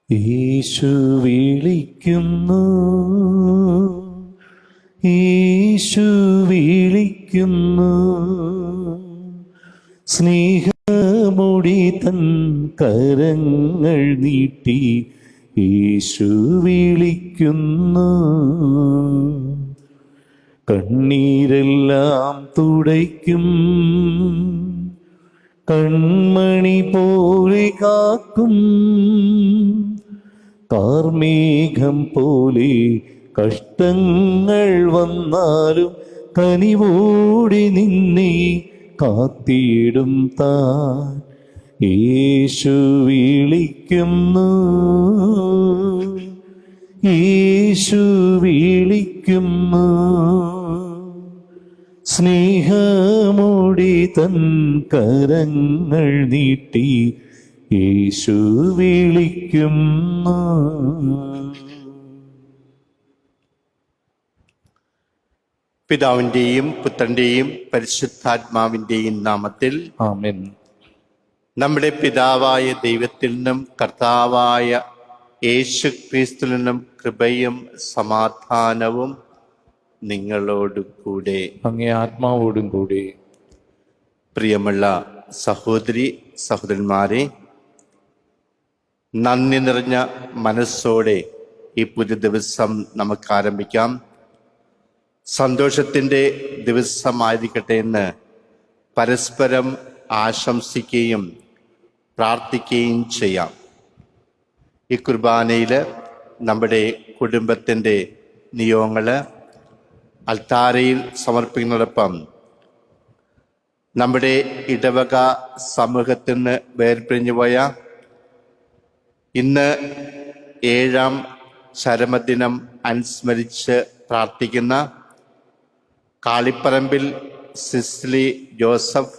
യേശു വിളിക്കുന്നു, യേശു വിളിക്കുന്നു, സ്നേഹമൊടി തൻ കരങ്ങൾ നീട്ടി യേശു വിളിക്കുന്നു. കണ്ണീരെല്ലാം തുടയ്ക്കും, കൺമണി പോലെ കാക്കും, കാർമേഘം പോലെ കഷ്ടങ്ങൾ വന്നാലും കനിവോടെ നിന്നെ കാത്തിടും താൻ. യേശു വിളിക്കുന്നു, യേശു വിളിക്കുന്നു, സ്നേഹമോടെ തൻ കരങ്ങൾ നീട്ടി യേശു വിളിക്കുന്നു. പിതാവിന്റെയും പുത്രന്റെയും പരിശുദ്ധാത്മാവിന്റെയും നാമത്തിൽ ആമേൻ. നമ്മുടെ പിതാവായ ദൈവത്തിൽ നിന്നും കർത്താവായ യേശു ക്രിസ്തുവിൽ നിന്നും കൃപയും സമാധാനവും നിങ്ങളോട് കൂടെ, അങ്ങേ ആത്മാവോടും കൂടെ. പ്രിയമുള്ള സഹോദരി സഹോദരന്മാരെ, നന്ദി നിറഞ്ഞ മനസ്സോടെ ഈ പുതിയ ദിവസം നമുക്ക് ആരംഭിക്കാം. സന്തോഷത്തിൻ്റെ ദിവസമായിരിക്കട്ടെ എന്ന് പരസ്പരം ആശംസിക്കുകയും പ്രാർത്ഥിക്കുകയും ചെയ്യാം. ഈ കുർബാനയിൽ നമ്മുടെ കുടുംബത്തിൻ്റെ നിയോഗങ്ങൾ അൽത്താരയിൽ സമർപ്പിക്കുന്നതോടൊപ്പം നമ്മുടെ ഇടവക സമൂഹത്തിൽ നിന്ന് വേർപിരിഞ്ഞു പോയ ഇന്ന് 7ാം ചരമദിനം അനുസ്മരിച്ച് പ്രാർത്ഥിക്കുന്ന കാളിപ്പറമ്പിൽ സിസ്ലി ജോസഫ്,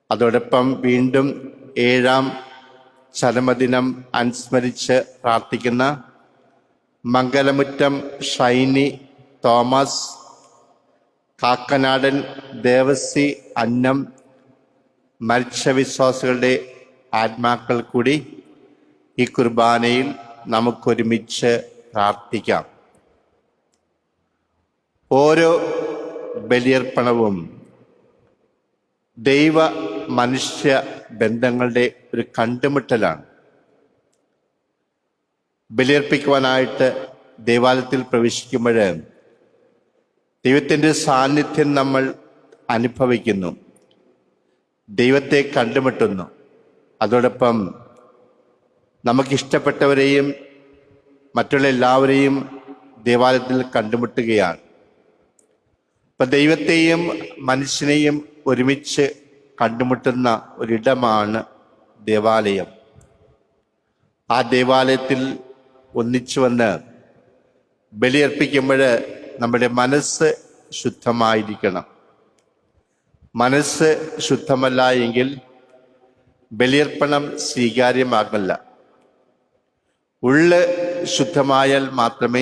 അതോടൊപ്പം വീണ്ടും 7ാം ചരമദിനം അനുസ്മരിച്ച് പ്രാർത്ഥിക്കുന്ന മംഗലമുറ്റം ഷൈനി തോമസ്, കാക്കനാടൻ ദേവസി അന്നം, മരിച്ച വിശ്വാസികളുടെ ആത്മാക്കൾ കൂടി ഈ കുർബാനയിൽ നമുക്കൊരുമിച്ച് പ്രാർത്ഥിക്കാം. ഓരോ ബലിയർപ്പണവും ദൈവ മനുഷ്യ ബന്ധങ്ങളുടെ ഒരു കണ്ടുമുട്ടലാണ്. ബലിയർപ്പിക്കുവാനായിട്ട് ദേവാലയത്തിൽ പ്രവേശിക്കുമ്പോൾ ദൈവത്തിൻ്റെ സാന്നിധ്യം നമ്മൾ അനുഭവിക്കുന്നു, ദൈവത്തെ കണ്ടുമുട്ടുന്നു. അതോടൊപ്പം നമുക്കിഷ്ടപ്പെട്ടവരെയും മറ്റുള്ള എല്ലാവരെയും ദേവാലയത്തിൽ കണ്ടുമുട്ടുകയാണ്. അപ്പം ദൈവത്തെയും മനുഷ്യനെയും ഒരുമിച്ച് കണ്ടുമുട്ടുന്ന ഒരിടമാണ് ദേവാലയം. ആ ദേവാലയത്തിൽ ഒന്നിച്ചു വന്ന് ബലിയർപ്പിക്കുമ്പോൾ നമ്മുടെ മനസ്സ് ശുദ്ധമായിരിക്കണം. മനസ്സ് ശുദ്ധമല്ല എങ്കിൽ ബലിയർപ്പണം സ്വീകാര്യമാകില്ല. ഉള്ള് ശുദ്ധമായാൽ മാത്രമേ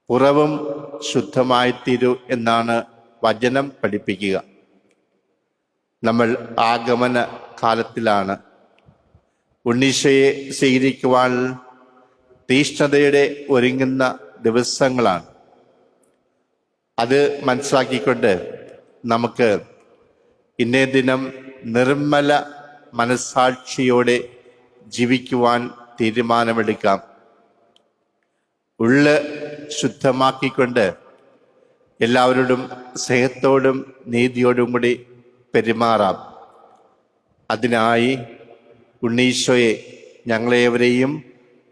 പുറവും ശുദ്ധമായിത്തീരൂ എന്നാണ് വചനം പഠിപ്പിക്കുക. നമ്മൾ ആഗമന കാലത്തിലാണ്. ഉണ്ണീശോയെ സ്വീകരിക്കുവാൻ തീഷ്ണതയുടെ ഒരുങ്ങുന്ന ദിവസങ്ങളാണ്. അത് മനസ്സിലാക്കിക്കൊണ്ട് നമുക്ക് ഇന്നേ ദിനം നിർമ്മല മനസ്സാക്ഷിയോടെ ജീവിക്കുവാൻ തീരുമാനമെടുക്കാം. ഉള്ള് ശുദ്ധമാക്കിക്കൊണ്ട് എല്ലാവരോടും സ്നേഹത്തോടും നീതിയോടും കൂടി പെരുമാറാം. അതിനായി ഉണ്ണീശോയെ ഞങ്ങളേവരെയും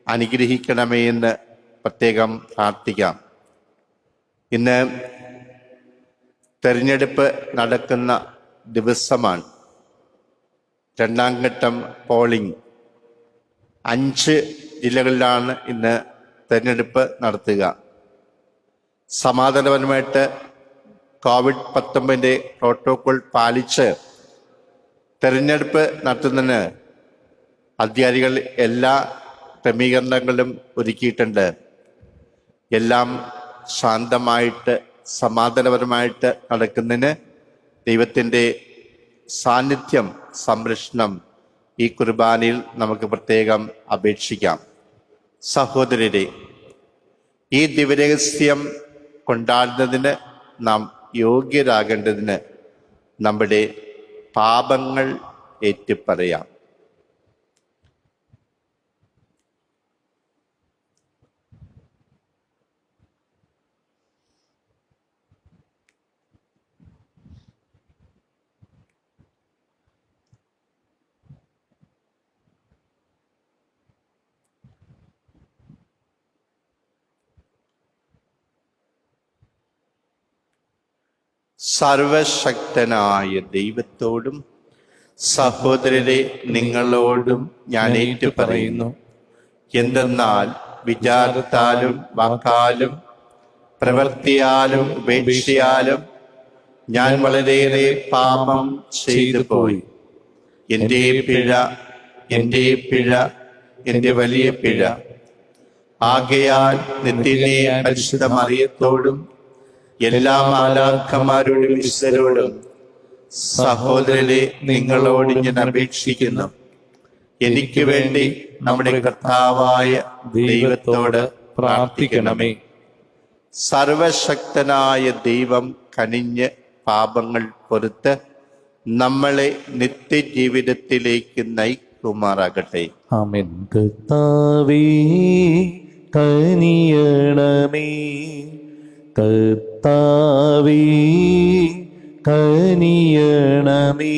അനുഗ്രഹിക്കണമേ എന്ന് പ്രത്യേകം പ്രാർത്ഥിക്കാം. ഇന്ന് തെരഞ്ഞെടുപ്പ് നടക്കുന്ന ദിവസമാണ്. 2ാം ഘട്ടം പോളിംഗ് 5 ജില്ലകളിലാണ് ഇന്ന് തെരഞ്ഞെടുപ്പ് നടത്തുക. സമാധാനപരമായിട്ട് COVID-19 പ്രോട്ടോകോൾ പാലിച്ച് തെരഞ്ഞെടുപ്പ് നടത്തുന്നതിന് അധികാരികൾ എല്ലാ ക്രമീകരണങ്ങളും ഒരുക്കിയിട്ടുണ്ട്. എല്ലാം ശാന്തമായിട്ട് സമാധാനപരമായിട്ട് നടക്കുന്നതിന് ദൈവത്തിൻ്റെ സാന്നിധ്യം, സംരക്ഷണം ഈ കുർബാനയിൽ നമുക്ക് പ്രത്യേകം അപേക്ഷിക്കാം. സഹോദരരെ, ഈ ദിവ്യരഹസ്യം കൊണ്ടാടുന്നതിന് നാം യോഗ്യരാകേണ്ടതിന് നമ്മുടെ പാപങ്ങൾ ഏറ്റുപറയാം. സർവശക്തനായ ദൈവത്തോടും സഹോദരരെ നിങ്ങളോടും ഞാൻ ഏറ്റുപറയുന്നു. എന്തെന്നാൽ വിചാരത്താലും വാക്കാലും പ്രവൃത്തിയാലും ഉപേക്ഷയാലും ഞാൻ വളരെയേറെ പാപം ചെയ്തു പോയി. എൻ്റെ പിഴ, എൻ്റെ പിഴ, എൻ്റെ വലിയ പിഴ. ആകയാൽ നിത്യനെ പരിശുദ്ധ മറിയത്തോടും എല്ലാ മാലാഖമാരോടും വിശുദ്ധരോടും സഹോദരരെ നിങ്ങളോട് ഞാൻ അപേക്ഷിക്കുന്നു, എനിക്ക് വേണ്ടി നമ്മുടെ കർത്താവായ ദൈവത്തോട് പ്രാർത്ഥിക്കണമേ. സർവശക്തനായ ദൈവം കനിഞ്ഞ് പാപങ്ങൾ പൊറുത്ത് നമ്മളെ നിത്യജീവിതത്തിലേക്ക് നയിക്കുമാറാകട്ടെ. ആമേൻ. കർത്താവേ കനിയണമേ, കർത്താവേ കനിയണമേ,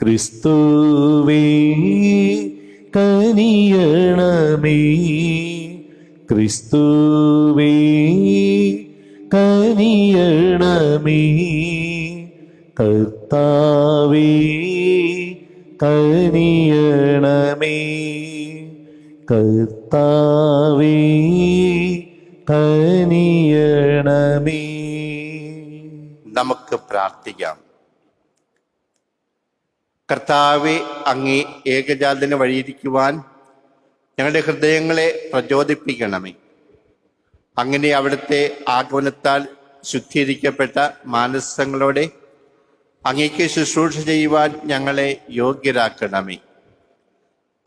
ക്രിസ്തുവേ കനിയണമേ, ക്രിസ്തുവേ കനിയണമേ, കർത്താവേ കനിയണമേ, കർത്താവേ കനിയണമേ. നമുക്ക് പ്രാർത്ഥിക്കാം. കർത്താവെ, അങ്ങേ ഏകജാതന് വഴിയിരിക്കുവാൻ ഞങ്ങളുടെ ഹൃദയങ്ങളെ പ്രചോദിപ്പിക്കണമേ. അങ്ങനെ അവിടുത്തെ ആഗമനത്താൽ ശുദ്ധീകരിക്കപ്പെട്ട മാനസങ്ങളോടെ അങ്ങേക്ക് ശുശ്രൂഷ ചെയ്യുവാൻ ഞങ്ങളെ യോഗ്യരാക്കണമേ.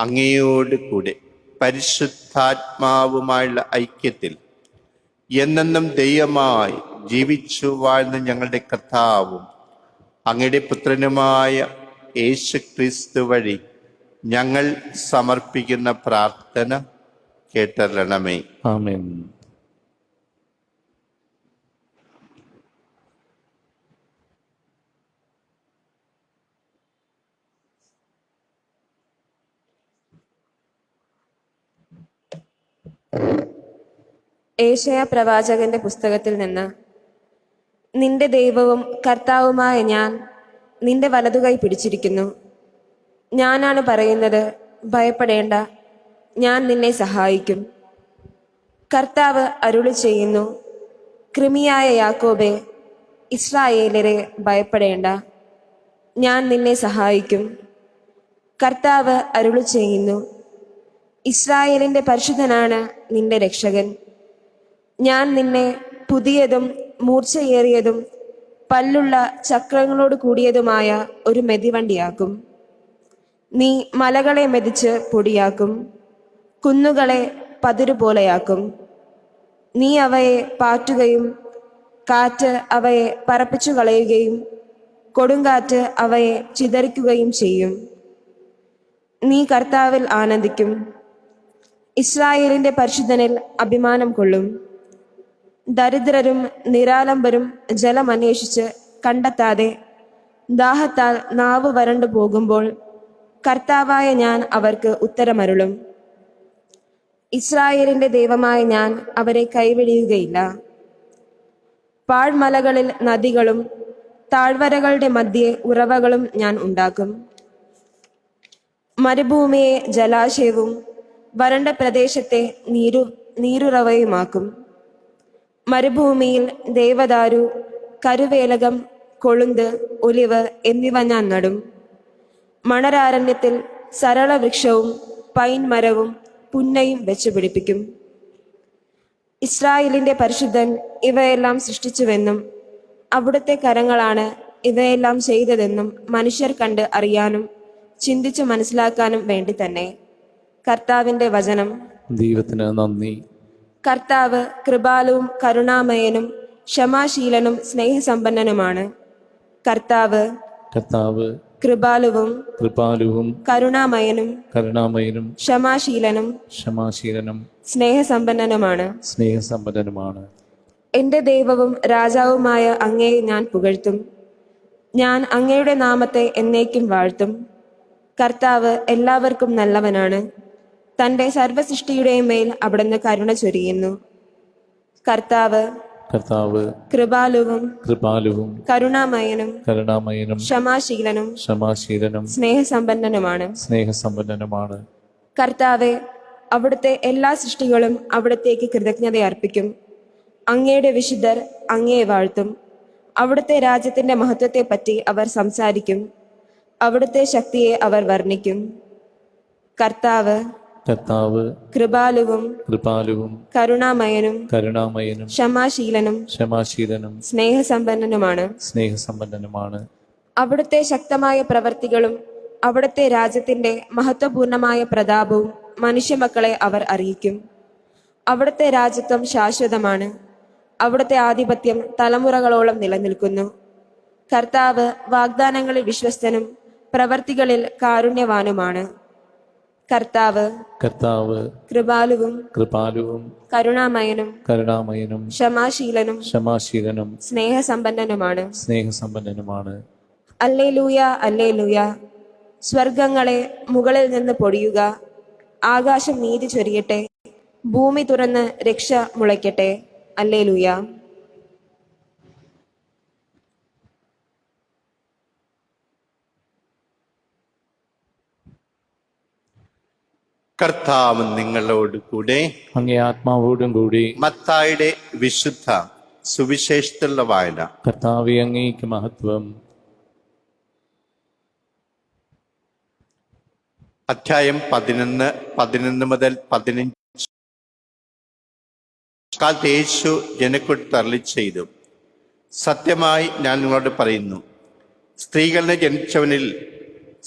അങ്ങയോട് കൂടെ പരിശുദ്ധാത്മാവുമായുള്ള ഐക്യത്തിൽ എന്നെന്നും ദൈവമായി ജീവിച്ചു വാഴ്ന്ന ഞങ്ങളുടെ കർത്താവും അങ്ങയുടെ പുത്രനുമായ യേശു ക്രിസ്തു വഴി ഞങ്ങൾ സമർപ്പിക്കുന്ന പ്രാർത്ഥന കേട്ടരണമേ. ആമേൻ. ഏശയ്യാ പ്രവാചകന്റെ പുസ്തകത്തിൽ നിന്ന്: നിന്റെ ദൈവവും കർത്താവുമായ ഞാൻ നിന്റെ വലതുകൈ പിടിച്ചിരിക്കുന്നു. ഞാനാണ് പറയുന്നത്, ഭയപ്പെടേണ്ട, ഞാൻ നിന്നെ സഹായിക്കും. കർത്താവ് അരുളി ചെയ്യുന്നു, കൃമിയായ യാക്കോബേ, ഇസ്രായേലരെ ഭയപ്പെടേണ്ട, ഞാൻ നിന്നെ സഹായിക്കും. കർത്താവ് അരുളി ചെയ്യുന്നു, ഇസ്രായേലിന്റെ പരിശുദ്ധനാണ് നിന്റെ രക്ഷകൻ. ഞാൻ നിന്നെ പുതിയതും മൂർച്ചയേറിയതും പല്ലുള്ള ചക്രങ്ങളോട് കൂടിയതുമായ ഒരു മെതിവണ്ടിയാക്കും. നീ മലകളെ മെതിച്ച് പൊടിയാക്കും, കുന്നുകളെ പതിരുപോലെയാക്കും. നീ അവയെ പാറ്റുകയും കാറ്റ് അവയെ പറപ്പിച്ചു കളയുകയും കൊടുങ്കാറ്റ് അവയെ ചിതറിക്കുകയും ചെയ്യും. നീ കർത്താവിൽ ആനന്ദിക്കും, ഇസ്രായേലിന്റെ പരിശുദ്ധനിൽ അഭിമാനം കൊള്ളും. ദരിദ്രരും നിരാലംബരും ജലമന്വേഷിച്ച് കണ്ടെത്താതെ ദാഹത്താൽ നാവ് വരണ്ടു പോകുമ്പോൾ കർത്താവായ ഞാൻ അവർക്ക് ഉത്തരമരുളും. ഇസ്രായേലിന്റെ ദൈവമായ ഞാൻ അവരെ കൈവെടിയുകയില്ല. പാഴ്മലകളിൽ നദികളും താഴ്വരകളുടെ മധ്യേ ഉറവകളും ഞാൻ ഉണ്ടാക്കും. മരുഭൂമിയെ ജലാശയവും വരണ്ട പ്രദേശത്തെ നീരുറവയുമാക്കും. മരുഭൂമിയിൽ ദേവദാരു, കരുവേലകം, കൊളുന്ത്, ഒലിവ് എന്നിവ ഞാൻ നടും. മണരാരണ്യത്തിൽ സരളവൃക്ഷവും പൈൻ മരവും പുന്നയും വെച്ചുപിടിപ്പിക്കും. ഇസ്രായേലിന്റെ പരിശുദ്ധൻ ഇവയെല്ലാം സൃഷ്ടിച്ചുവെന്നും അവിടുത്തെ കരങ്ങളാണ് ഇവയെല്ലാം ചെയ്തതെന്നും മനുഷ്യർ കണ്ട് അറിയാനും ചിന്തിച്ചു മനസ്സിലാക്കാനും വേണ്ടി തന്നെ. കർത്താവിന്റെ വചനം. ദൈവത്തിന് നന്ദി. കർത്താവ് കൃപാലുവും കരുണാമയനും ക്ഷമാശീലനും സ്നേഹസമ്പന്നനുമാണ്. കർത്താവ് കർത്താവ് കൃപാലുവും കൃപാലുവും കരുണാമയനും കരുണാമയനും ക്ഷമാശീലനും ക്ഷമാശീലനും സ്നേഹസമ്പന്നനുമാണ്. സ്നേഹസമ്പന്നനുമാണ്. എന്റെ ദൈവവും രാജാവുമായ അങ്ങയെ ഞാൻ പുകഴ്ത്തും. ഞാൻ അങ്ങയുടെ നാമത്തെ എന്നേക്കും വാഴ്ത്തും. കർത്താവ് എല്ലാവർക്കും നല്ലവനാണ്. തന്റെ സർവസൃഷ്ടിയുടെയും മേൽ അവിടുന്ന് കരുണ ചൊരിയുന്നു. കർത്താവ് കർത്താവ് കൃപാലുവും കൃപാലുവും കരുണാമയനും കരുണാമയനും ക്ഷമാശീലനും ക്ഷമാശീലനും സ്നേഹസമ്പന്നനുമാണ്. സ്നേഹസമ്പന്നനുമാണ്. കർത്താവെ, അവിടുത്തെ എല്ലാ സൃഷ്ടികളും അവിടത്തേക്ക് കൃതജ്ഞത അർപ്പിക്കും. അങ്ങയുടെ വിശുദ്ധർ അങ്ങയെ വാഴ്ത്തും. അവിടുത്തെ രാജ്യത്തിന്റെ മഹത്വത്തെപ്പറ്റി അവർ സംസാരിക്കും. അവിടുത്തെ ശക്തിയെ അവർ വർണ്ണിക്കും. കർത്താവ് കർത്താവ് കൃപാലുവും കൃപാലുവും കരുണാമയനും കരുണാമയനും ക്ഷമാശീലനും ക്ഷമാശീലനും സ്നേഹസമ്പന്നനുമാണ്. സ്നേഹസമ്പന്നനുമാണ്. അവിടുത്തെ ശക്തമായ പ്രവർത്തികളും അവിടുത്തെ രാജ്യത്തിന്റെ മഹത്വപൂർണമായ പ്രതാപവും മനുഷ്യമക്കളെ അവർ അറിയിക്കും. അവിടുത്തെ രാജ്യത്വം ശാശ്വതമാണ്. അവിടുത്തെ ആധിപത്യം തലമുറകളോളം നിലനിൽക്കുന്നു. കർത്താവ് വാഗ്ദാനങ്ങളിൽ വിശ്വസ്തനും പ്രവർത്തികളിൽ കാരുണ്യവാനുമാണ്. കർത്താവ് കർത്താവ് കൃപാലുവും കൃപാലുവും കരുണാമയനും കരുണാമയനും ക്ഷമാശീലനും ക്ഷമാശീലനും സ്നേഹസമ്പന്നനുമാണ്. സ്നേഹസമ്പന്നനുമാണ്. Alleluia, alleluia. സ്വർഗങ്ങളെ മുകളിൽ നിന്ന് പൊടിയുക. ആകാശം നീതി ചൊരിയട്ടെ. ഭൂമി തുറന്ന് രക്ഷ മുളയ്ക്കട്ടെ. അല്ലേലൂയ. കർത്താവ് നിങ്ങളോട് കൂടെ. അങ്ങേ ആത്മാവോടും കൂടി. മത്തായിയുടെ വിശുദ്ധ സുവിശേഷത്തിലുള്ള വായന. കർത്താവേ, അങ്ങേക്ക് മഹത്വം. അധ്യായം 11 മുതൽ 15. കാലത്ത് യേശു ജനക്കൂട്ടത്തെ അരുളിച്ചെയ്തു, സത്യമായി ഞാൻ നിങ്ങളോട് പറയുന്നു, സ്ത്രീകളിനെ ജനിച്ചവനിൽ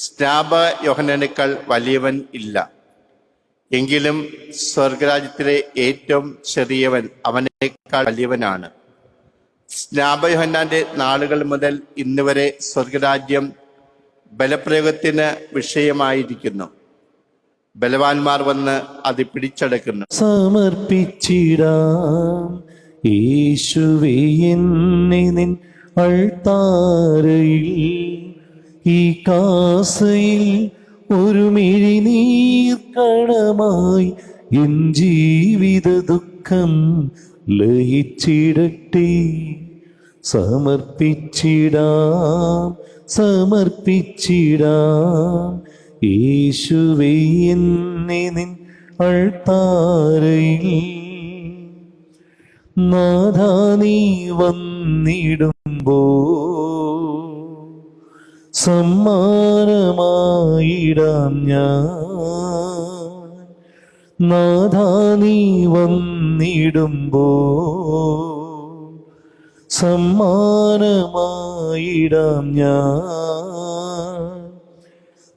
സ്നാപ യോഹന്നാനേക്കാൾ വലിയവൻ ഇല്ല. എങ്കിലും സ്വർഗരാജ്യത്തിലെ ഏറ്റവും ചെറിയവൻ അവനേക്കാൾ വലിയവനാണ്. സ്നാപ യോഹന്നാന്റെ നാളുകൾ മുതൽ ഇന്നുവരെ സ്വർഗരാജ്യം ബലപ്രയോഗത്തിന് വിഷയമായിരിക്കുന്നു. ബലവാന്മാർ വന്ന് അത് പിടിച്ചടക്കുന്നു. സമർപ്പിച്ചിടാം യേശുവേ എന്നെ നിൻ അൾത്താരയിൽ. ഈ കാസയിൽ ഒരു മിഴിനീർക്കണമായി എൻ ജീവിത ദുഃഖം ലയിച്ചിടട്ടെ. സമർപ്പിച്ചിടാം സമർപ്പിച്ചിടാം യേശുവേ എന്നെ നിൻ അൾത്താരയിൽ. നാഥാ നീ വന്നിടുമ്പോ സമ്മാനമായിടാം ഞാൻ. നാഥാ നീ വന്നിടുമ്പോ സമ്മാനമായിടാം ഞാൻ.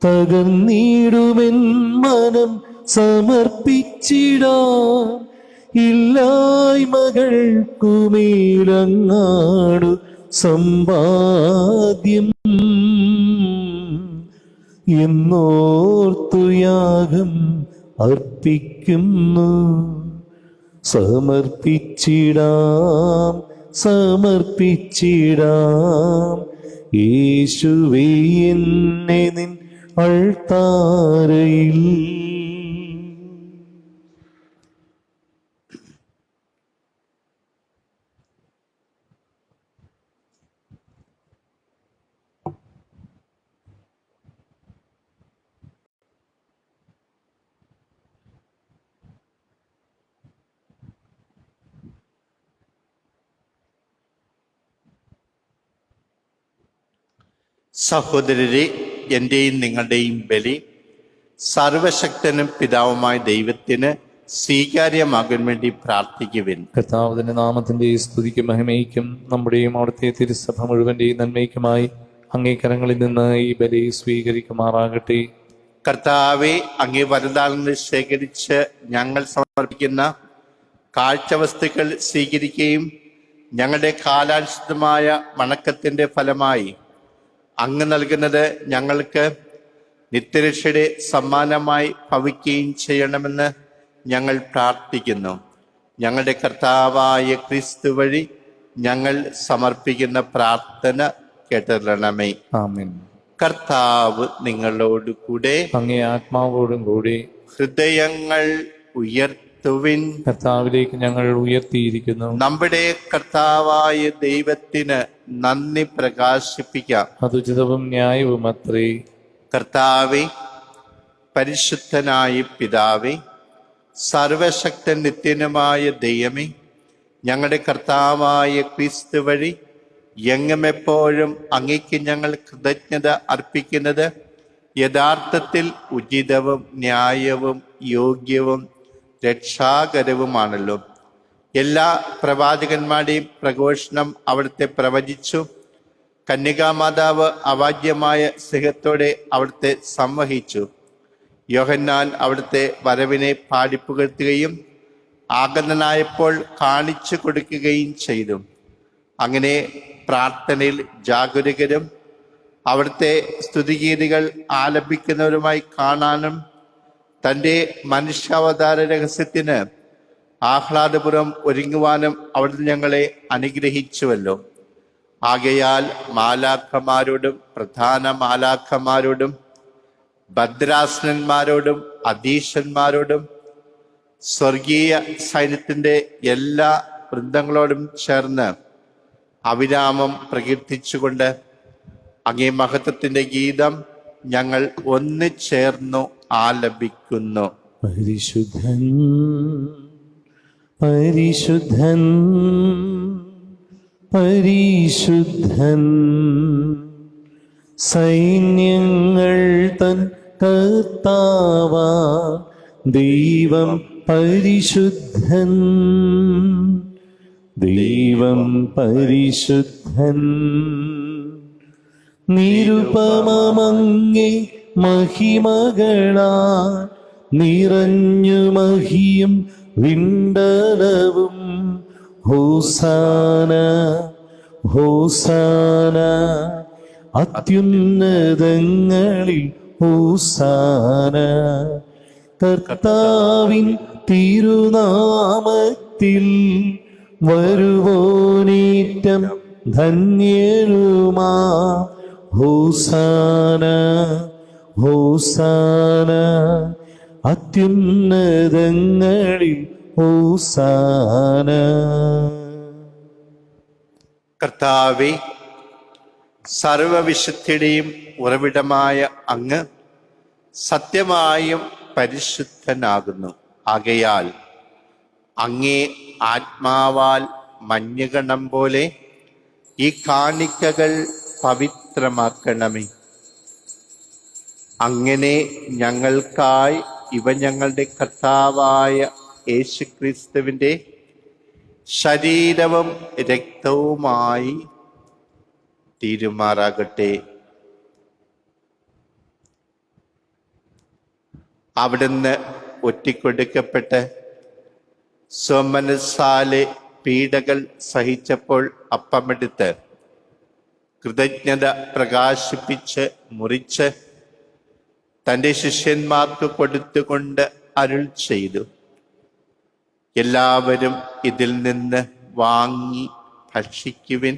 തകർന്നിടുമെൻ മനം സമർപ്പിച്ചിടാം. ഇല്ലായ്മകൾക്കുമേലങ്ങാടു സമ്പാദ്യം എന്നോർത്തു യാഗം അർപ്പിക്കുന്നു. സമർപ്പിച്ചിടാം സമർപ്പിച്ചിടാം യേശുവേ എന്നെ നിൻ അൾത്താരയിൽ. സഹോദരരെ, എൻ്റെയും നിങ്ങളുടെയും ബലി സർവശക്തനും പിതാവുമായ ദൈവത്തിന് സ്വീകാര്യമാകാൻ വേണ്ടി പ്രാർത്ഥിക്കുവിൻ. കർത്താവിന്റെ നാമത്തിന്റെ സ്തുതിക്കും മഹിമയ്ക്കും നമ്മുടെയും അവിടുത്തെ തിരുസഭ മുഴുവന്റെയും നന്മയ്ക്കുമായി അങ്ങേ കരങ്ങളിൽ നിന്ന് ഈ ബലി സ്വീകരിക്കുമാറാകട്ടെ. കർത്താവെ, അങ്ങേ വരദാനങ്ങൾ ശേഖരിച്ച് ഞങ്ങൾ സമർപ്പിക്കുന്ന കാഴ്ചവസ്തുക്കൾ സ്വീകരിക്കുകയും ഞങ്ങളുടെ കാലാനുസൃതമായ വണക്കത്തിന്റെ ഫലമായി അങ്ങ് നൽകുന്നത് ഞങ്ങൾക്ക് നിത്യരക്ഷയുടെ സമ്മാനമായി ഭവിക്കുകയും ചെയ്യണമെന്ന് ഞങ്ങൾ പ്രാർത്ഥിക്കുന്നു. ഞങ്ങളുടെ കർത്താവായ ക്രിസ്തു വഴി ഞങ്ങൾ സമർപ്പിക്കുന്ന പ്രാർത്ഥന കേട്ടരണമേ. ആമേൻ. കർത്താവ് നിങ്ങളോട് കൂടെ, അങ്ങേ ആത്മാവോടും കൂടി. ഹൃദയങ്ങൾ ഉയർത്തുവിൻ. കർത്താവിലേക്ക് ഞങ്ങൾ ഉയർത്തിയിരിക്കുന്നു. നമ്മുടെ കർത്താവായ ദൈവത്തിന് നന്ദി പ്രകാശിപ്പിക്കാം. അതുചിതവും ന്യായവും അത്രേ. കർത്താവെ, പരിശുദ്ധനായ പിതാവേ, സർവശക്തൻ നിത്യനുമായ ദൈവമേ, ഞങ്ങളുടെ കർത്താവായ ക്രിസ്തു വഴി എങ്ങും എപ്പോഴും അങ്ങയ്ക്ക് ഞങ്ങൾ കൃതജ്ഞത അർപ്പിക്കുന്നത് യഥാർത്ഥത്തിൽ ഉചിതവും ന്യായവും യോഗ്യവും രക്ഷാകരവുമാണല്ലോ. എല്ലാ പ്രവാചകന്മാരുടെയും പ്രഘോഷണം അവിടുത്തെ പ്രവചിച്ചു. കന്യകാമാതാവ് അവാജ്യമായ സ്നേഹത്തോടെ അവിടുത്തെ സംവഹിച്ചു. യോഹന്നാൻ അവിടുത്തെ വരവിനെ പാടിപ്പുകഴ്ത്തുകയും ആഗതനായപ്പോൾ കാണിച്ചു കൊടുക്കുകയും ചെയ്തു. അങ്ങനെ പ്രാർത്ഥനയിൽ ജാഗരൂകരും അവിടുത്തെ സ്തുതിഗീതികൾ ആലപിക്കുന്നവരുമായി കാണാനും തൻ്റെ മനുഷ്യാവതാര രഹസ്യത്തിന് ആഹ്ലാദപൂർവ്വം ഒരുങ്ങുവാനും അവിടുന്ന് ഞങ്ങളെ അനുഗ്രഹിച്ചുവല്ലോ. ആകയാൽ മാലാഖമാരോടും പ്രധാന മാലാഖമാരോടും ഭദ്രാസനന്മാരോടും അധീശന്മാരോടും സ്വർഗീയ സൈന്യത്തിന്റെ എല്ലാ വൃന്ദങ്ങളോടും ചേർന്ന് അവിരാമം പ്രകീർത്തിച്ചുകൊണ്ട് അങ്ങേ മഹത്വത്തിന്റെ ഗീതം ഞങ്ങൾ ഒന്നിച്ചേർന്നു ആലപിക്കുന്നു. പരിശുദ്ധൻ പരിശുദ്ധൻ പരിശുദ്ധൻ, സൈന്യങ്ങൾ തൻ കർത്താവാ ദൈവം പരിശുദ്ധൻ, ദൈവം പരിശുദ്ധൻ. നിരുപമമങ്ങേ മഹിമകളാ നിറഞ്ഞു മഹിയും വിണ്ടലവും. ഹോസാന ഹോസാന അത്യുന്നതങ്ങളിൽ ഹോസാന. കർത്താവിൻ തിരുനാമത്തിൽ വരുവോനേറ്റം ധന്യരുമാ. ഹോസാന ഹോസാന അത്യുന്നതങ്ങളിൽ ഹോസാന. കർത്താവേ, സർവവിശുദ്ധിയുടെയും ഉറവിടമായ അങ്ങ് സത്യമായും പരിശുദ്ധനാകുന്നു. ആകയാൽ അങ്ങേ ആത്മാവാൽ മഞ്ഞുകണം പോലെ ഈ കാണിക്കകൾ പവിത്രമാക്കണമേ. അങ്ങനെ ഞങ്ങൾക്കായി ഇവ ഞങ്ങളുടെ കർത്താവായ യേശുക്രിസ്തുവിന്റെ ശരീരവും രക്തവുമായി തീരുമാറാകട്ടെ. അവിടുന്ന് ഒറ്റിക്കൊടുക്കപ്പെട്ട് സ്വമനസ്സാലെ പീഡകൾ സഹിച്ചപ്പോൾ അപ്പമെടുത്ത് കൃതജ്ഞത പ്രകാശിപ്പിച്ച് മുറിച്ച് തൻ്റെ ശിഷ്യന്മാർക്ക് കൊടുത്തുകൊണ്ട് അരുൾ ചെയ്തു, എല്ലാവരും ഇതിൽ നിന്ന് വാങ്ങി ഭക്ഷിക്കുവിൻ.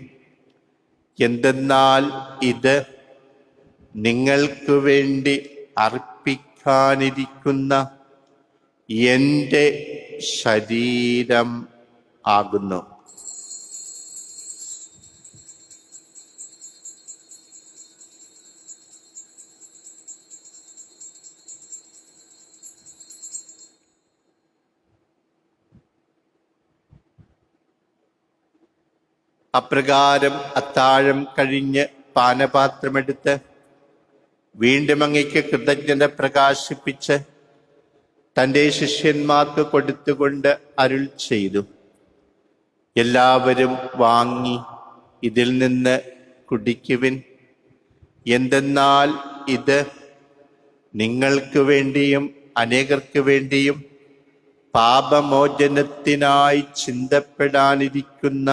എന്തെന്നാൽ ഇത് നിങ്ങൾക്ക് വേണ്ടി അർപ്പിക്കാനിരിക്കുന്ന എൻ്റെ ശരീരം ആകുന്നു. അപ്രകാരം അത്താഴം കഴിഞ്ഞ് പാനപാത്രമെടുത്ത് വീണ്ടും അങ്ങയ്ക്ക് കൃതജ്ഞത പ്രകാശിപ്പിച്ച് തൻ്റെ ശിഷ്യന്മാർക്ക് കൊടുത്തുകൊണ്ട് അരുൾ ചെയ്തു, എല്ലാവരും വാങ്ങി ഇതിൽ നിന്ന് കുടിക്കുവിൻ. എന്തെന്നാൽ ഇത് നിങ്ങൾക്ക് വേണ്ടിയും അനേകർക്ക് വേണ്ടിയും പാപമോചനത്തിനായി ചിന്തപ്പെടാനിരിക്കുന്ന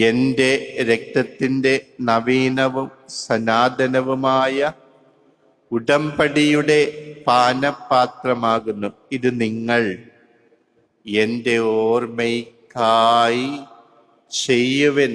എൻ്റെ രക്തത്തിൻ്റെ നവീനവും സനാതനവുമായ ഉടമ്പടിയുടെ പാനപാത്രമാകുന്നു. ഇത് നിങ്ങൾ എൻ്റെ ഓർമ്മയ്ക്കായി ചെയ്യുവൻ.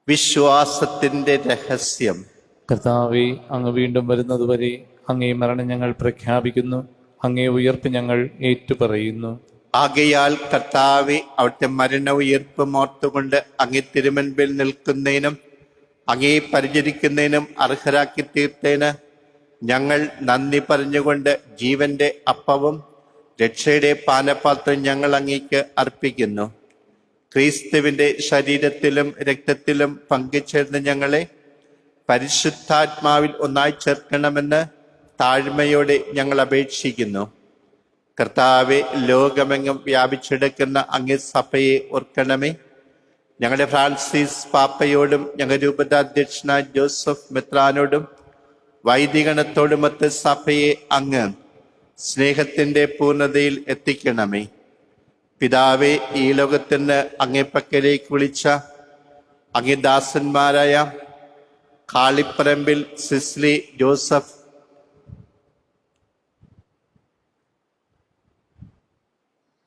വിശ്വാസത്തിന്റെ രഹസ്യം. കർത്താവെ, അങ്ങ് വീണ്ടും വരുന്നതുവരെ അങ്ങേ മരണം ഞങ്ങൾ പ്രഖ്യാപിക്കുന്നു, അങ്ങേ ഉയർപ്പ് ഞങ്ങൾ ഏറ്റുപറയുന്നു. ആകയാൽ കർത്താവെ, അവിടുത്തെ മരണ ഉയർപ്പും ഓർത്തുകൊണ്ട് അങ്ങേ തിരുമുൻപിൽ നിൽക്കുന്നതിനും അങ്ങേ പരിചരിക്കുന്നതിനും അർഹരാക്കി തീർത്തതിന് ഞങ്ങൾ നന്ദി പറഞ്ഞുകൊണ്ട് ജീവന്റെ അപ്പവും രക്ഷയുടെ പാനപാത്രം ഞങ്ങൾ അങ്ങേക്ക് അർപ്പിക്കുന്നു. ക്രിസ്തുവിന്റെ ശരീരത്തിലും രക്തത്തിലും പങ്കുചേർന്ന് ഞങ്ങളെ പരിശുദ്ധാത്മാവിൽ ഒന്നായി ചേർക്കണമെന്ന് താഴ്മയോടെ ഞങ്ങൾ അപേക്ഷിക്കുന്നു. കർത്താവെ, ലോകമെങ്ങും വ്യാപിച്ചെടുക്കുന്ന അങ്ങേ സഭയെ ഓർക്കണമേ. ഞങ്ങളുടെ ഫ്രാൻസിസ് പാപ്പയോടും ഞങ്ങളുടെ രൂപതാധ്യക്ഷനായ ജോസഫ് മെത്രാനോടും വൈദികണത്തോടുമൊത്ത് സഭയെ അങ്ങ് സ്നേഹത്തിന്റെ പൂർണ്ണതയിൽ എത്തിക്കണമേ. പിതാവെ, ഈ ലോകത്തിന് അങ്ങേ പക്കലേക്ക് വിളിച്ച അങ്ങേ ദാസന്മാരായ കാളിപ്പറമ്പിൽ സിസ്ലി ജോസഫ്,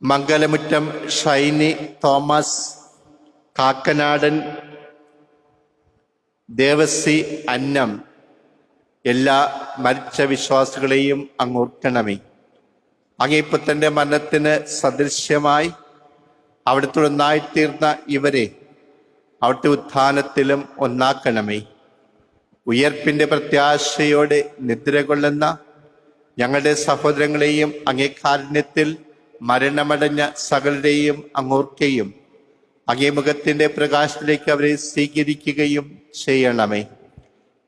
മംഗലമുറ്റം ഷൈനി തോമസ്, കാക്കനാടൻ ദേവസി അന്നം, എല്ലാ മരിച്ച വിശ്വാസികളെയും അങ്ങ് ഓർക്കണമേ. അങ്ങേ പുത്രന്റെ മരണത്തിന് സദൃശ്യമായി അവിടുത്തെ ഒന്നായിത്തീർന്ന ഇവരെ അവിടുത്തെ ഉത്ഥാനത്തിലും ഒന്നാക്കണമേ. ഉയർപ്പിന്റെ പ്രത്യാശയോടെ നിദ്ര കൊള്ളുന്ന ഞങ്ങളുടെ സഹോദരങ്ങളെയും അങ്ങേ കാരുണ്യത്തിൽ മരണമടഞ്ഞ സകലരെയും അങ്ങോർക്കുകയും അങ്ങേ മുഖത്തിന്റെ പ്രകാശത്തിലേക്ക് അവരെ സ്വീകരിക്കുകയും ചെയ്യണമേ.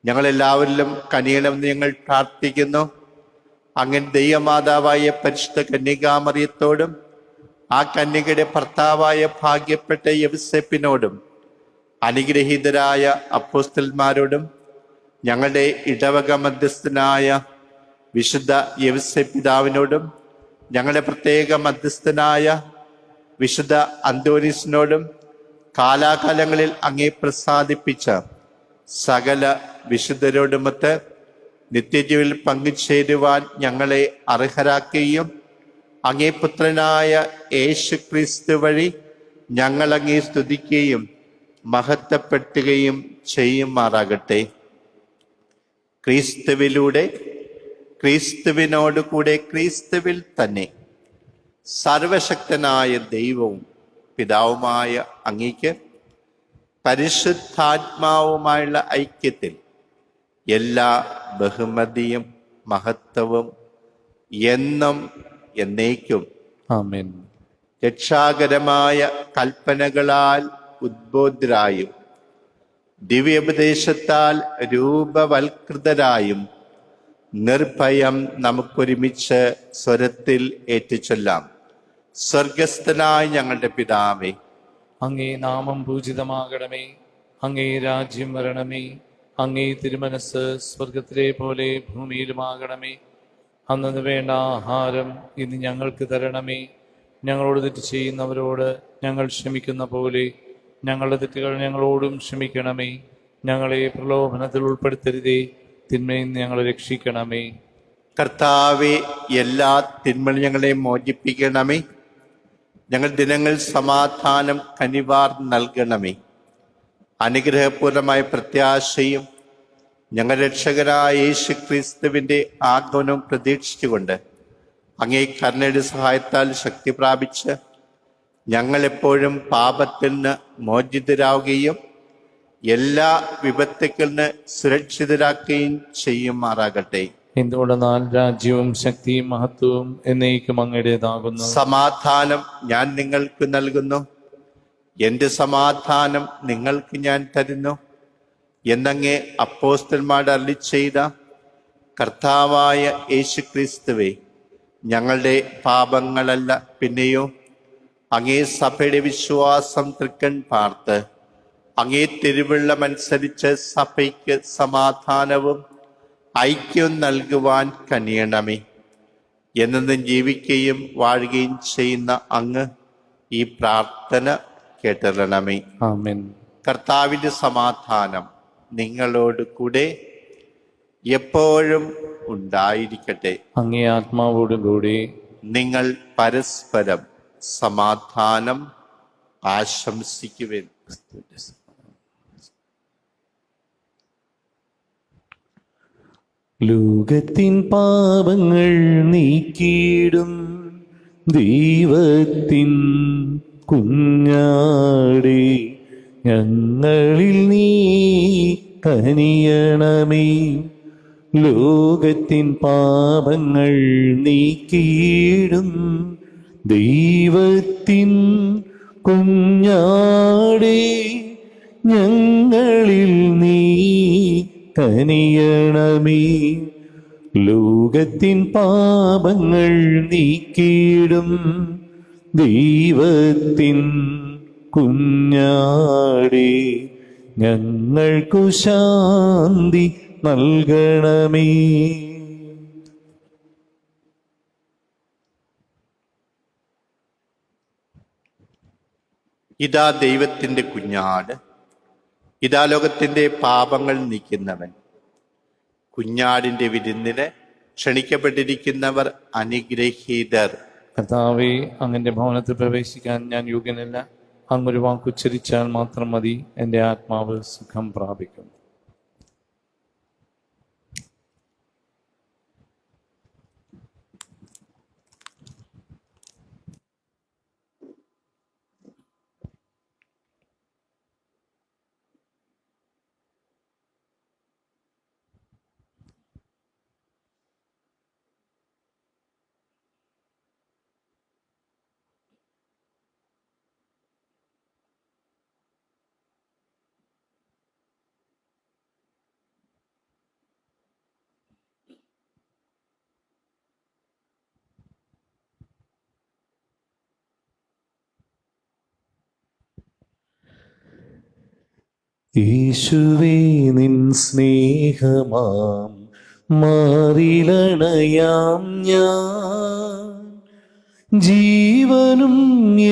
ഞങ്ങളെല്ലാവരിലും കനിയണമെന്ന് ഞങ്ങൾ പ്രാർത്ഥിക്കുന്നു. അങ്ങനെ ദൈവമാതാവായ പരിശുദ്ധ കന്യകാമറിയത്തോടും ആ കന്യകയുടെ ഭർത്താവായ ഭാഗ്യപ്പെട്ട യൗസേപ്പിനോടും അനുഗ്രഹീതരായ അപ്പോസ്തലന്മാരോടും ഞങ്ങളുടെ ഇടവക മധ്യസ്ഥനായ വിശുദ്ധ യൗസേപ്പ് പിതാവിനോടും ഞങ്ങളുടെ പ്രത്യേക മധ്യസ്ഥനായ വിശുദ്ധ അന്തോനീസിനോടും കാലാകാലങ്ങളിൽ അങ്ങേ പ്രസാദിപ്പിച്ച സകല വിശുദ്ധരോടുമൊത്ത് നിത്യജീവിൽ പങ്കുചേരുവാൻ ഞങ്ങളെ അർഹരാക്കുകയും അങ്ങേ പുത്രനായ യേശു ക്രിസ്തു വഴി ഞങ്ങൾ അങ്ങേ സ്തുതിക്കുകയും മഹത്വപ്പെടുത്തുകയും ചെയ്യുമാറാകട്ടെ. ക്രിസ്തുവിലൂടെ, ക്രിസ്തുവിനോടുകൂടെ, ക്രിസ്തുവിൽ തന്നെ സർവശക്തനായ ദൈവവും പിതാവുമായ അങ്ങേക്ക് പരിശുദ്ധാത്മാവുമായുള്ള ഐക്യത്തിൽ എല്ലാ ബഹുമതിയും മഹത്വവും എന്നും എന്നേക്കും ആമേൻ. രക്ഷാകരമായ കൽപ്പനകളാൽ ഉദ്ബോധരായും ദിവ്യോപദേശത്താൽ രൂപവൽകൃതരായും നിർഭയം നമുക്കൊരുമിച്ച് സ്വരത്തിൽ ഏറ്റുചൊല്ലാം. സ്വർഗസ്ഥനായ ഞങ്ങളുടെ പിതാവേ, അങ്ങേ നാമം പൂജിതമാകണമേ. അങ്ങേ രാജ്യം വരണമേ. അങ്ങേ തിരുമനസ് സ്വർഗത്തിലെ പോലെ ഭൂമിയിലുമാകണമേ. അന്നു വേണ്ട ആഹാരം ഇന്ന് ഞങ്ങൾക്ക് തരണമേ. ഞങ്ങളോട് തെറ്റ് ചെയ്യുന്നവരോട് ഞങ്ങൾ ക്ഷമിക്കുന്ന പോലെ ഞങ്ങളുടെ തെറ്റുകൾ ഞങ്ങളോടും ക്ഷമിക്കണമേ. ഞങ്ങളെ പ്രലോഭനത്തിൽ ഉൾപ്പെടുത്തരുതേ, തിന്മയിൽ നിന്ന് ഞങ്ങളെ രക്ഷിക്കണമേ. കർത്താവെ, എല്ലാ തിന്മയും ഞങ്ങളെ മോചിപ്പിക്കണമേ. ഞങ്ങൾ ദിനങ്ങൾ സമാധാനം കനിവാർ നൽകണമേ. അനുഗ്രഹപൂർണമായ പ്രത്യാശയും ഞങ്ങളുടെ രക്ഷകനായ യേശു ക്രിസ്തുവിന്റെ ആഗമനവും പ്രതീക്ഷിച്ചുകൊണ്ട് അങ്ങേ കരുണയുടെ സഹായത്താൽ ശക്തി പ്രാപിച്ച് ഞങ്ങളെപ്പോഴും പാപത്തിൽ നിന്ന് മോചിതരാവുകയും എല്ലാ വിപത്തുക്കളിൽ നിന്ന് സുരക്ഷിതരാക്കുകയും ചെയ്യുമാറാകട്ടെ. എന്തുകൊണ്ടെന്നാൽ രാജ്യവും ശക്തിയും മഹത്വവും എന്നേക്കും അങ്ങയുടേതാകുന്നു. സമാധാനം ഞാൻ നിങ്ങൾക്ക് നൽകുന്നു, എൻ്റെ സമാധാനം നിങ്ങൾക്ക് ഞാൻ തരുന്നു എന്നങ്ങേ അപ്പോസ്തലന്മാർ അരുളിച്ചെയ്ത കർത്താവായ യേശുക്രിസ്തുവേ, ഞങ്ങളുടെ പാപങ്ങളല്ല പിന്നെയോ അങ്ങേ സഭയുടെ വിശ്വാസം തൃക്കൺ പാർത്ത് അങ്ങേ തിരുവുള്ളമനുസരിച്ച് സഭയ്ക്ക് സമാധാനവും ഐക്യവും നൽകുവാൻ കനിയണമേ. എന്നെന്നും ജീവിക്കുകയും വാഴുകയും ചെയ്യുന്ന അങ്ങ് ഈ പ്രാർത്ഥന കേട്ടരണമേ. ആമേൻ. കർത്താവിൻ്റെ സമാധാനം നിങ്ങളോട് കൂടെ എപ്പോഴും ഉണ്ടായിരിക്കട്ടെ. അങ്ങേ ആത്മാവോടും കൂടി. നിങ്ങൾ പരസ്പരം സമാധാനം ആശംസിക്കുവിൻ. ലോകത്തിൻ പാപങ്ങൾ നീക്കിയിടും ദൈവത്തിൻ കുഞ്ഞാടേ, ഞങ്ങളിൽ നീ കനിയണമേ. ലോകത്തിൻ പാപങ്ങൾ നീക്കിയിടും ദൈവത്തിൻ കുഞ്ഞാടേ, ഞങ്ങളിൽ നീ കനിയണമേ. ലോകത്തിൻ പാപങ്ങൾ നീക്കിയിടും ദൈവത്തിൻ കുഞ്ഞാടേ, ഞങ്ങൾക്കു ശാന്തി നൽകണമേ. ഇതാ ദൈവത്തിൻ്റെ കുഞ്ഞാട്, ഇതാ ലോകത്തിൻ്റെ പാപങ്ങൾ നീക്കുന്നവൻ. കുഞ്ഞാടിൻ്റെ വിരുന്നിന് ക്ഷണിക്കപ്പെട്ടിരിക്കുന്നവർ അനുഗ്രഹീതർ. കർത്താവേ, അങ്ങന്റെ ഭവനത്തിൽ പ്രവേശിക്കാൻ ഞാൻ യോഗ്യനല്ല. അങ്ങൊരു വാക്കുച്ചരിച്ചാൽ മാത്രം മതി, എൻ്റെ ആത്മാവ് സുഖം പ്രാപിക്കും. യേശുവേ, നിൻ സ്നേഹമാം മാറിലണയാം ഞാൻ, ജീവനും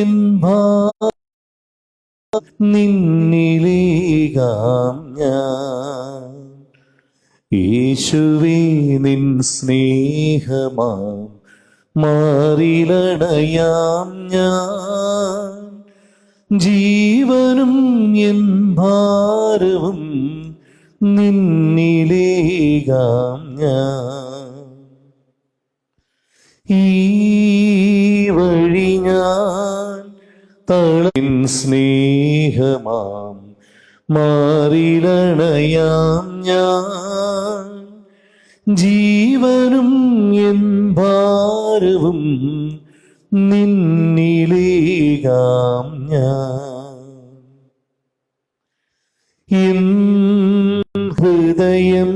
എൻ നിന്നിലേകാം ഞാൻ. യേശുവേ, നിൻ സ്നേഹമാം മാറിലണയാം ഞാൻ, ജീവനും എൻ ഭാരവും നിന്നിലേകാം ഞാൻ. ഈ വഴി ഞാൻ തളിൻ സ്നേഹമാം മാറിലണയാം ഞാൻ, ജീവനും എൻ ഭാരവും നിന്നിലേകാം ഞാൻ. എൻ ഹൃദയം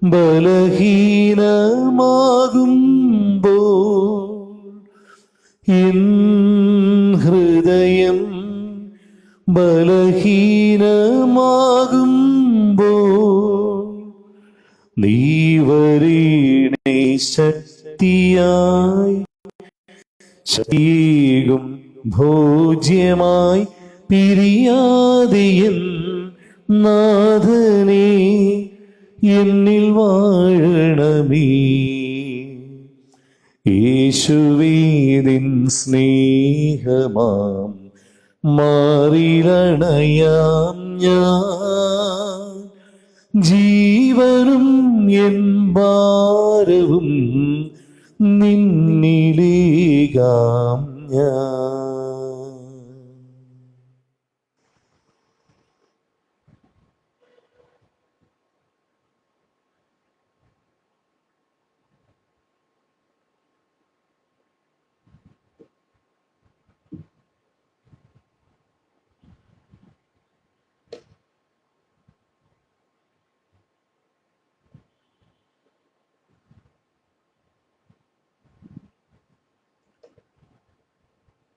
ബലഹീനമാകുമ്പോൾ, എൻ ഹൃദയം ബലഹീനമാകുമ്പോൾ, നീ വരീണേ ശക്തിയായി, ശക്തിയേകും ഭോജ്യമായി പിരിയാതെയൻ നാഥനേ എന്നിൽ വാഴണമേ. യേശുവേ, നിൻ സ്നേഹമാം മാറിലണയാം ഞാൻ, ജീവനും എൻ ഭാരവും നിന്നിലേകാം ഞാൻ.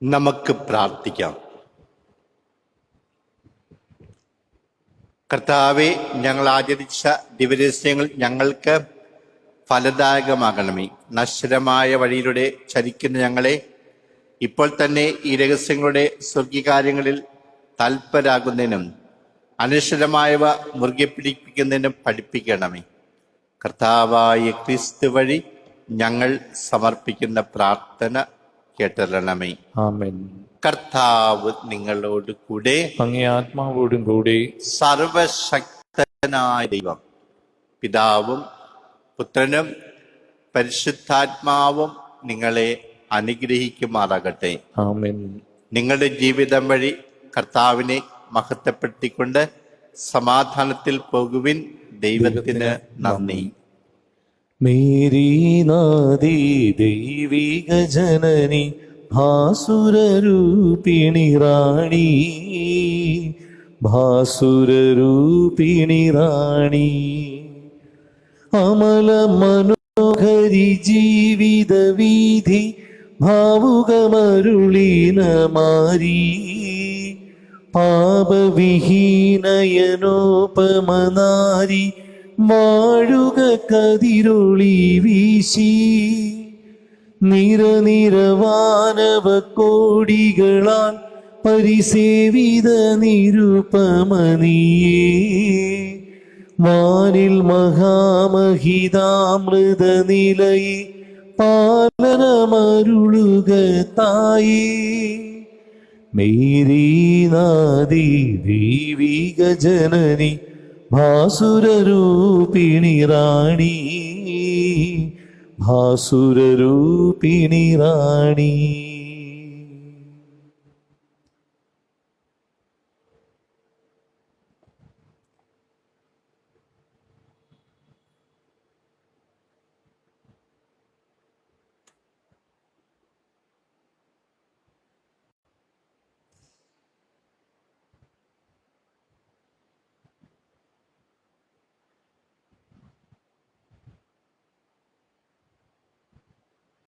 നമുക്ക് പ്രാർത്ഥിക്കാം. കർത്താവെ, ഞങ്ങൾ ആചരിച്ച ദിവരഹസ്യങ്ങൾ ഞങ്ങൾക്ക് ഫലദായകമാകണമേ. നശ്വരമായ വഴിയിലൂടെ ചരിക്കുന്ന ഞങ്ങളെ ഇപ്പോൾ തന്നെ ഈ രഹസ്യങ്ങളുടെ സ്വർഗീകാര്യങ്ങളിൽ തൽപരാകുന്നതിനും അനശ്വരമായവ മുറുകെ പിടിപ്പിക്കുന്നതിനും പഠിപ്പിക്കണമേ. കർത്താവായ ക്രിസ്തു വഴി ഞങ്ങൾ സമർപ്പിക്കുന്ന പ്രാർത്ഥന കേട്ടരണമേ. ആമേൻ. കർത്താവ് നിങ്ങളോട് കൂടെ, അങ്ങേ ആത്മാവോടും കൂടെ. സർവശക്തനായ ദൈവം പിതാവും പുത്രനും പരിശുദ്ധാത്മാവും നിങ്ങളെ അനുഗ്രഹിക്കുമാറാകട്ടെ. ആമേൻ. നിങ്ങളുടെ ജീവിതം വഴി കർത്താവിനെ മഹത്വപ്പെടുത്തിക്കൊണ്ട് സമാധാനത്തിൽ പോകുവിൻ. ദൈവത്തിന് നന്ദി. മേരീനാദി ദൈവിക ജനനി ഭാസുരരൂപിണി റാണി, ഭാസുരരൂപിണി റാണി, അമല മനോഹരി ജീവിത വീഥി ഭാവുകമരുളീന മാരി, പാപവിഹീനയനോപമനാരി വാഴുക കതിരൊളി വീശി, നിരനിരവാനവ കോടികളാൽ പരിസേവിത നിരുപമനിയേ, വാനിൽ മഹാമഹിതാമൃത നിലയെ പാലനമരുളുക തായേ. മേരീനാദി ദൈവിക ജനനി ഭാസുരരൂപിണി റാണി, ഭാസുരരൂപിണി റാണി.